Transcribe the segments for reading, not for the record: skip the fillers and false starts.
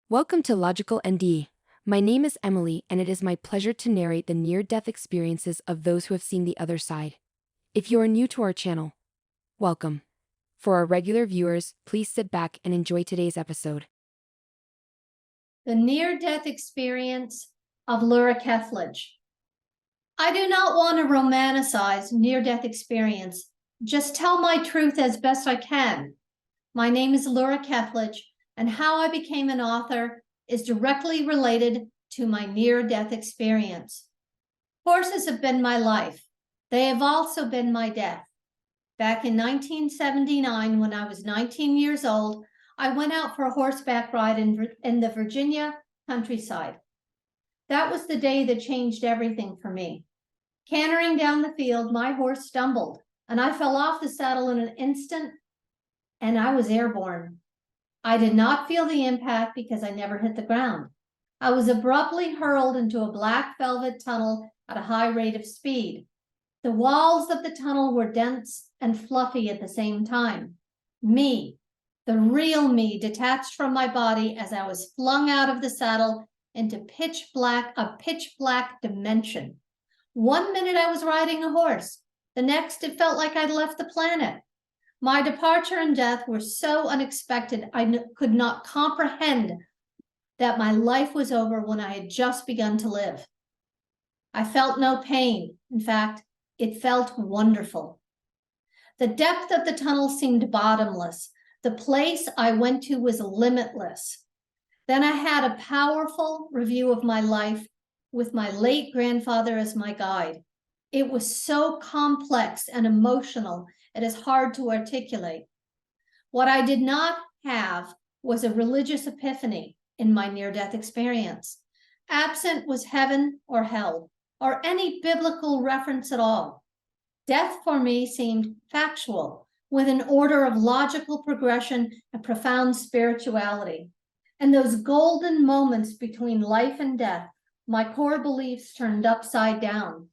Welcome to Logical-NDE. My name is Emily, and it is my pleasure to narrate the near-death experiences of those who have seen the other side. If you are new to our channel, welcome. For our regular viewers, please sit back and enjoy today's episode. The near-death experience of Lura Ketchledge. I do not want to romanticize near-death experience. Just tell my truth as best I can. My name is Lura Ketchledge, and how I became an author is directly related to my near-death experience. Horses have been my life. They have also been my death. Back in 1979, when I was 19 years old, I went out for a horseback ride in the Virginia countryside. That was the day that changed everything for me. Cantering down the field, my horse stumbled, and I fell off the saddle in an instant, and I was airborne. I did not feel the impact because I never hit the ground. I was abruptly hurled into a black velvet tunnel at a high rate of speed. The walls of the tunnel were dense and fluffy at the same time. Me, the real me, detached from my body as I was flung out of the saddle into a pitch black dimension. 1 minute I was riding a horse. The next, it felt like I'd left the planet. My departure and death were so unexpected, I could not comprehend that my life was over when I had just begun to live. I felt no pain. In fact, it felt wonderful. The depth of the tunnel seemed bottomless. The place I went to was limitless. Then I had a powerful review of my life with my late grandfather as my guide. It was so complex and emotional, it is hard to articulate. What I did not have was a religious epiphany in my near-death experience. Absent was heaven or hell, or any biblical reference at all. Death for me seemed factual, with an order of logical progression and profound spirituality. And those golden moments between life and death, my core beliefs turned upside down.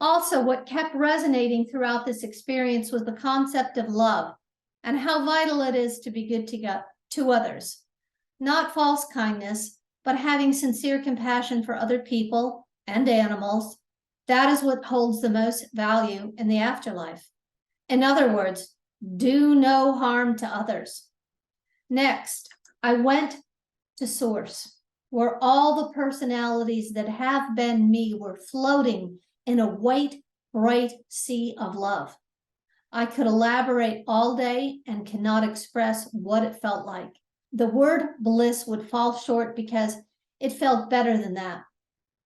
Also, what kept resonating throughout this experience was the concept of love and how vital it is to be good to others. Not false kindness, but having sincere compassion for other people and animals. That is what holds the most value in the afterlife. In other words, do no harm to others. Next, I went to Source, where all the personalities that have been me were floating in a white, bright sea of love. I could elaborate all day and cannot express what it felt like. The word bliss would fall short because it felt better than that.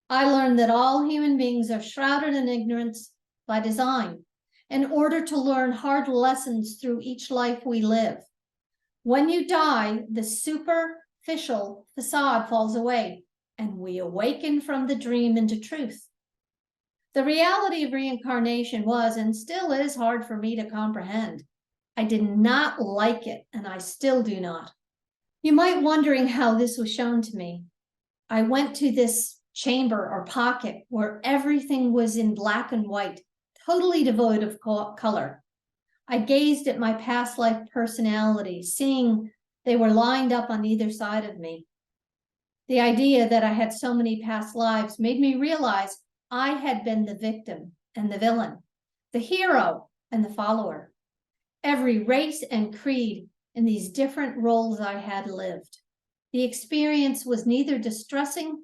I learned that all human beings are shrouded in ignorance by design in order to learn hard lessons through each life we live. When you die, the superficial facade falls away, and we awaken from the dream into truth. The reality of reincarnation was and still is hard for me to comprehend. I did not like it, and I still do not. You might wondering how this was shown to me. I went to this chamber or pocket where everything was in black and white, totally devoid of color. I gazed at my past life personalities, seeing they were lined up on either side of me. The idea that I had so many past lives made me realize I had been the victim and the villain, the hero and the follower. Every race and creed in these different roles I had lived. The experience was neither distressing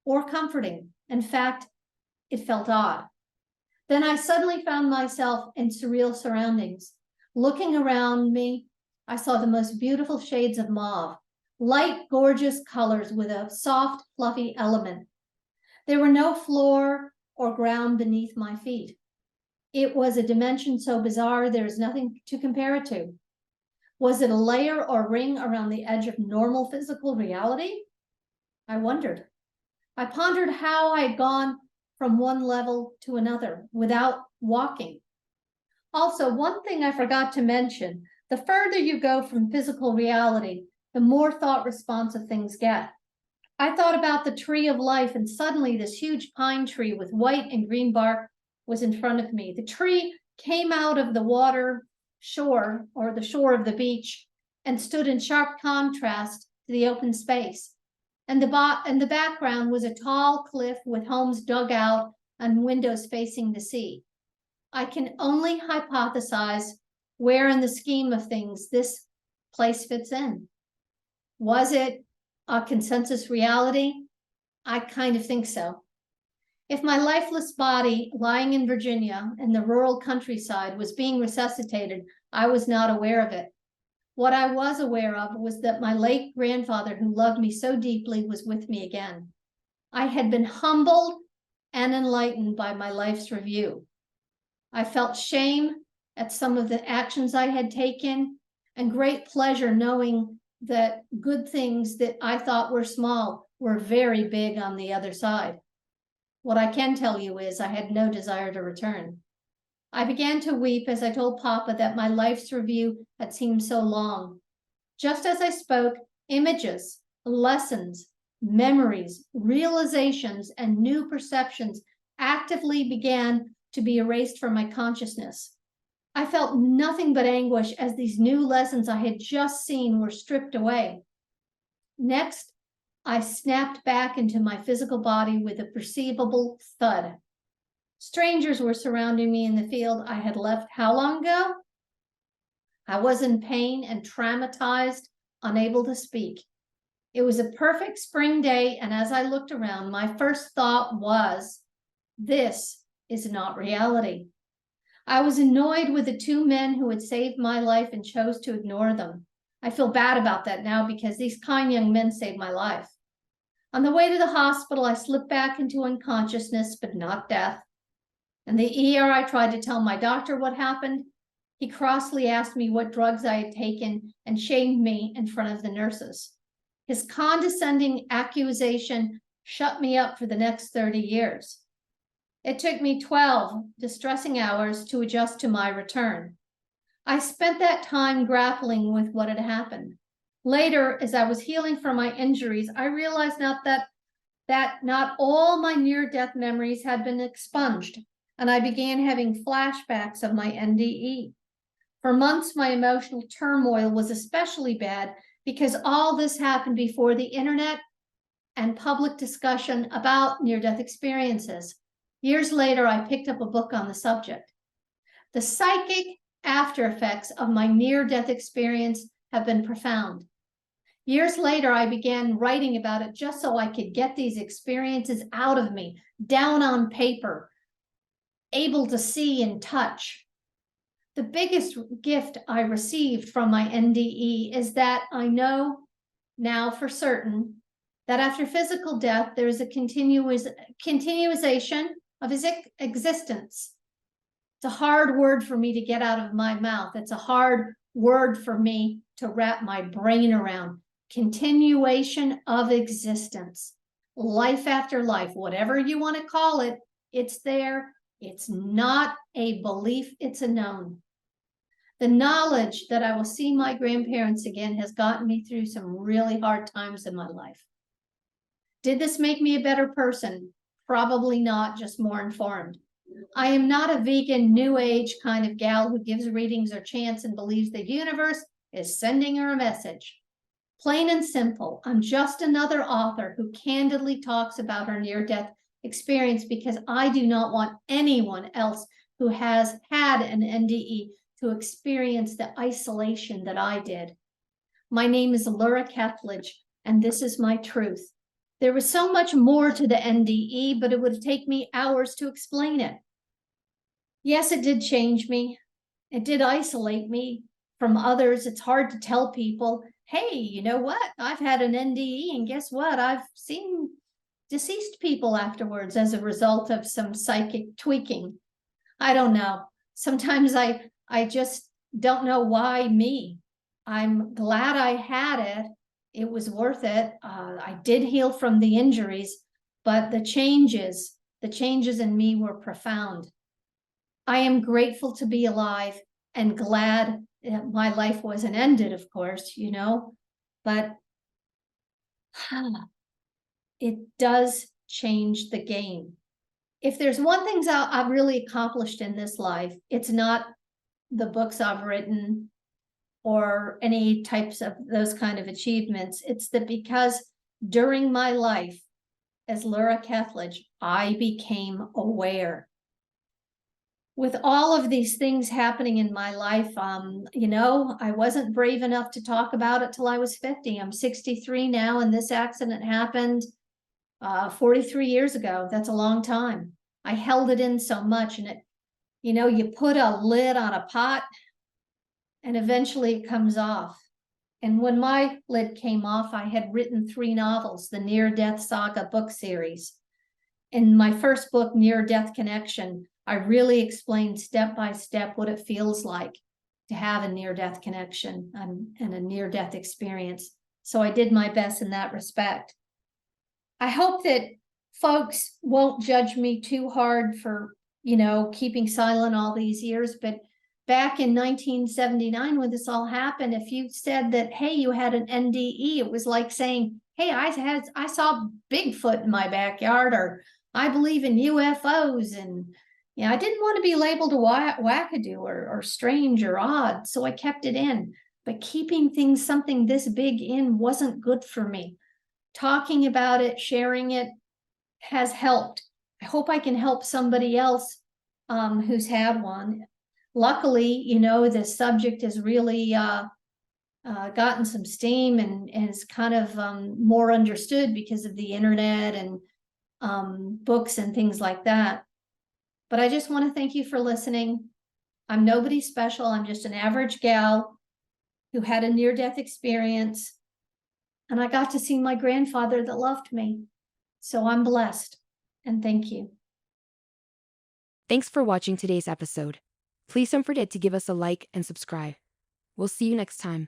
or comforting. In fact, it felt odd. Then I suddenly found myself in surreal surroundings. Looking around me, I saw the most beautiful shades of mauve, light, gorgeous colors with a soft, fluffy element. There were no floor or ground beneath my feet. It was a dimension so bizarre there is nothing to compare it to. Was it a layer or ring around the edge of normal physical reality? I wondered. I pondered how I had gone from one level to another without walking. Also, one thing I forgot to mention, the further you go from physical reality, the more thought responsive things get. I thought about the tree of life, and suddenly this huge pine tree with white and green bark was in front of me. The tree came out of the water shore, or the shore of the beach, and stood in sharp contrast to the open space. And the background was a tall cliff with homes dug out and windows facing the sea. I can only hypothesize where in the scheme of things this place fits in. Was it a consensus reality? I kind of think so. If my lifeless body lying in Virginia in the rural countryside was being resuscitated, I was not aware of it. What I was aware of was that my late grandfather, who loved me so deeply, was with me again. I had been humbled and enlightened by my life's review. I felt shame at some of the actions I had taken and great pleasure knowing that good things that I thought were small were very big on the other side. What I can tell you is I had no desire to return. I began to weep as I told Papa that my life's review had seemed so long. Just as I spoke, images, lessons, memories, realizations, and new perceptions actively began to be erased from my consciousness. I felt nothing but anguish as these new lessons I had just seen were stripped away. Next, I snapped back into my physical body with a perceivable thud. Strangers were surrounding me in the field I had left how long ago? I was in pain and traumatized, unable to speak. It was a perfect spring day, and as I looked around, my first thought was, this is not reality. I was annoyed with the two men who had saved my life and chose to ignore them. I feel bad about that now because these kind young men saved my life. On the way to the hospital, I slipped back into unconsciousness, but not death. In the ER, I tried to tell my doctor what happened. He crossly asked me what drugs I had taken and shamed me in front of the nurses. His condescending accusation shut me up for the next 30 years. It took me 12 distressing hours to adjust to my return. I spent that time grappling with what had happened. Later, as I was healing from my injuries, I realized that not all my near-death memories had been expunged, and I began having flashbacks of my NDE. For months, my emotional turmoil was especially bad because all this happened before the internet and public discussion about near-death experiences. Years later, I picked up a book on the subject. The psychic after effects of my near-death experience have been profound. Years later, I began writing about it just so I could get these experiences out of me, down on paper, able to see and touch. The biggest gift I received from my NDE is that I know now for certain that after physical death, there is a continuation of his existence. It's a hard word for me to get out of my mouth. It's a hard word for me to wrap my brain around. Continuation of existence. Life after life, whatever you want to call it, it's there. It's not a belief, it's a known. The knowledge that I will see my grandparents again has gotten me through some really hard times in my life. Did this make me a better person? Probably not, just more informed. I am not a vegan, new age kind of gal who gives readings or chants and believes the universe is sending her a message. Plain and simple, I'm just another author who candidly talks about her near-death experience because I do not want anyone else who has had an NDE to experience the isolation that I did. My name is Lura Ketchledge, and this is my truth. There was so much more to the NDE, but it would take me hours to explain it. Yes, it did change me. It did isolate me from others. It's hard to tell people, hey, you know what? I've had an NDE, and guess what? I've seen deceased people afterwards as a result of some psychic tweaking. I don't know. Sometimes I just don't know why me. I'm glad I had it. It was worth it. I did heal from the injuries, but the changes in me were profound. I am grateful to be alive and glad that my life wasn't ended, of course, you know, but it does change the game. If there's one thing I've really accomplished in this life, it's not the books I've written or any types of those kind of achievements. It's that because during my life as Lura Ketchledge, I became aware. With all of these things happening in my life, I wasn't brave enough to talk about it till I was 50. I'm 63 now, and this accident happened 43 years ago. That's a long time. I held it in so much, and you put a lid on a pot and eventually it comes off. And when my lid came off, I had written 3 novels, the Near Death Saga book series. In my first book, Near Death Connection, I really explained step by step what it feels like to have a near-death connection and a near-death experience. So I did my best in that respect. I hope that folks won't judge me too hard for, keeping silent all these years, but back in 1979, when this all happened, if you said that, hey, you had an NDE, it was like saying, hey, I saw Bigfoot in my backyard, or I believe in UFOs. And I didn't want to be labeled a wackadoo or strange or odd, so I kept it in. But keeping something this big in wasn't good for me. Talking about it, sharing it has helped. I hope I can help somebody else who's had one. Luckily, the subject has really gotten some steam and is kind of more understood because of the internet and books and things like that. But I just want to thank you for listening. I'm nobody special. I'm just an average gal who had a near-death experience. And I got to see my grandfather that loved me. So I'm blessed. And thank you. Thanks for watching today's episode. Please don't forget to give us a like and subscribe. We'll see you next time.